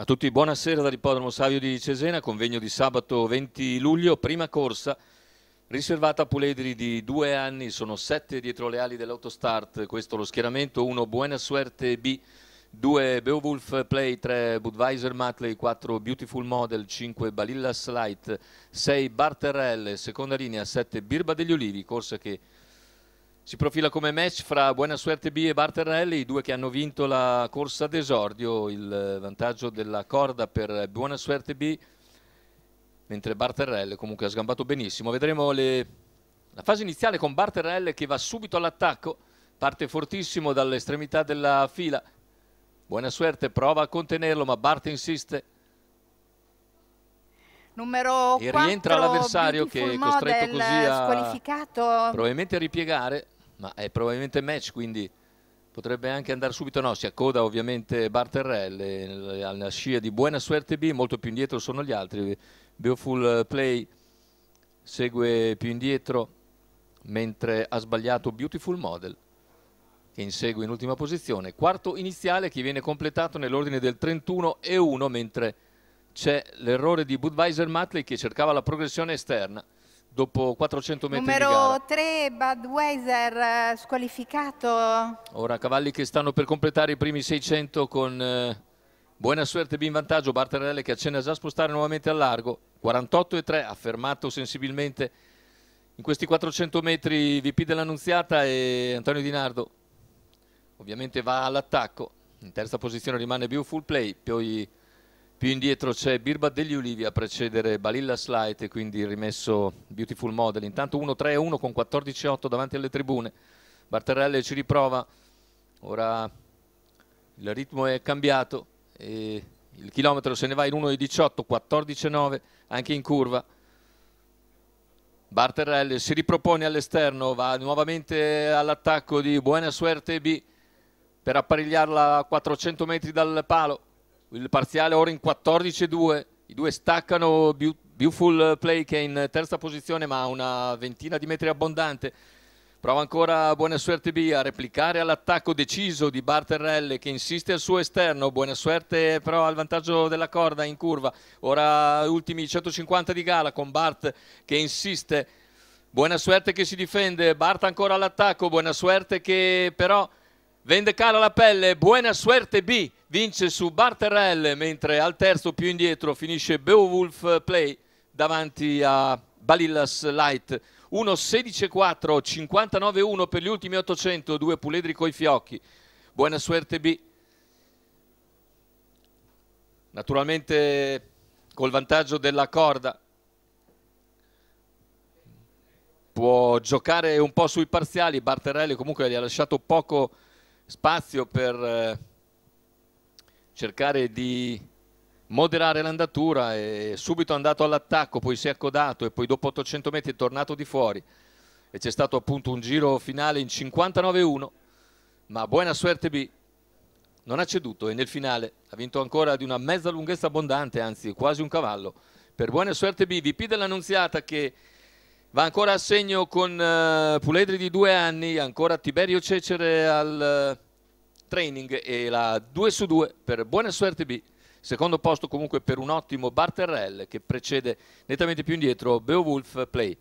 A tutti buonasera dall'Ippodromo Savio di Cesena, convegno di sabato 20 luglio, prima corsa riservata a puledri di 2 anni, sono 7 dietro le ali dell'Autostart, questo lo schieramento: 1 Buena Suerte B, 2 Beowulf Play, 3 Budweiser Matley, 4 Beautiful Model, 5 Balillas Light, 6 Barterelle, seconda linea 7 Birba degli Olivi, corsa che si profila come match fra Buena Suerte B e Barterelli, i due che hanno vinto la corsa d'esordio. Il vantaggio della corda per Buena Suerte B, mentre Barterelle comunque ha sgambato benissimo. Vedremo la fase iniziale con Barterelle che va subito all'attacco, parte fortissimo dall'estremità della fila. Buena Suerte prova a contenerlo, ma Bart insiste. Numero e 4, rientra l'avversario che è costretto così a squalificato. probabilmente a ripiegare, ma è probabilmente match, quindi potrebbe anche andare subito. No, si accoda ovviamente Barterelle alla scia di Buena Suerte B, molto più indietro sono gli altri. Beautiful Play segue più indietro, mentre ha sbagliato Beautiful Model, che insegue in ultima posizione. Quarto iniziale che viene completato nell'ordine del 31-1, mentre c'è l'errore di Budweiser Matley che cercava la progressione esterna dopo 400 metri di gara. Numero 3 Budweiser squalificato. Ora cavalli che stanno per completare i primi 600 con Buena Suerte B in vantaggio. Barterelle che accenna già a spostare nuovamente al largo. 48,3, ha fermato sensibilmente in questi 400 metri VP dell'Annunziata, e Antonio Di Nardo ovviamente va all'attacco. In terza posizione rimane Beautiful Play, poi più indietro c'è Birba degli Ulivi a precedere Balillas Light e quindi rimesso Beautiful Model. Intanto 1-3-1 con 14,8 davanti alle tribune. Barterelle ci riprova, ora il ritmo è cambiato e il chilometro se ne va in 1,18, 14,9 anche in curva. Barterelle si ripropone all'esterno, va nuovamente all'attacco di Buena Suerte B per apparigliarla a 400 metri dal palo. Il parziale ora in 14,2, i due staccano. Beautiful Play che è in terza posizione ma ha una ventina di metri abbondante. Prova ancora Buena Suerte B a replicare all'attacco deciso di Barterelle che insiste al suo esterno. Buena Suerte però al vantaggio della corda in curva. Ora ultimi 150 di gara con Bart che insiste. Buena Suerte che si difende, Bart ancora all'attacco. Buena Suerte che però vende cara la pelle. Buena Suerte B vince su Barterelle, mentre al terzo più indietro finisce Beowulf Play davanti a Balillas Light. 1.16.4, 59.1 per gli ultimi 800, due puledri coi fiocchi. Buena Suerte B naturalmente col vantaggio della corda può giocare un po' sui parziali. Barterelle comunque gli ha lasciato poco spazio per cercare di moderare l'andatura, e subito è andato all'attacco, poi si è accodato e poi dopo 800 metri è tornato di fuori e c'è stato appunto un giro finale in 59,1, ma Buena Suerte B non ha ceduto e nel finale ha vinto ancora di una mezza lunghezza abbondante, anzi quasi un cavallo per Buena Suerte B. VP dell'Annunziata che va ancora a segno con puledri di 2 anni, ancora Tiberio Cecere al training e la 2 su 2 per Buena Suerte B. Secondo posto comunque per un ottimo Barterelle che precede nettamente più indietro Beowulf Play.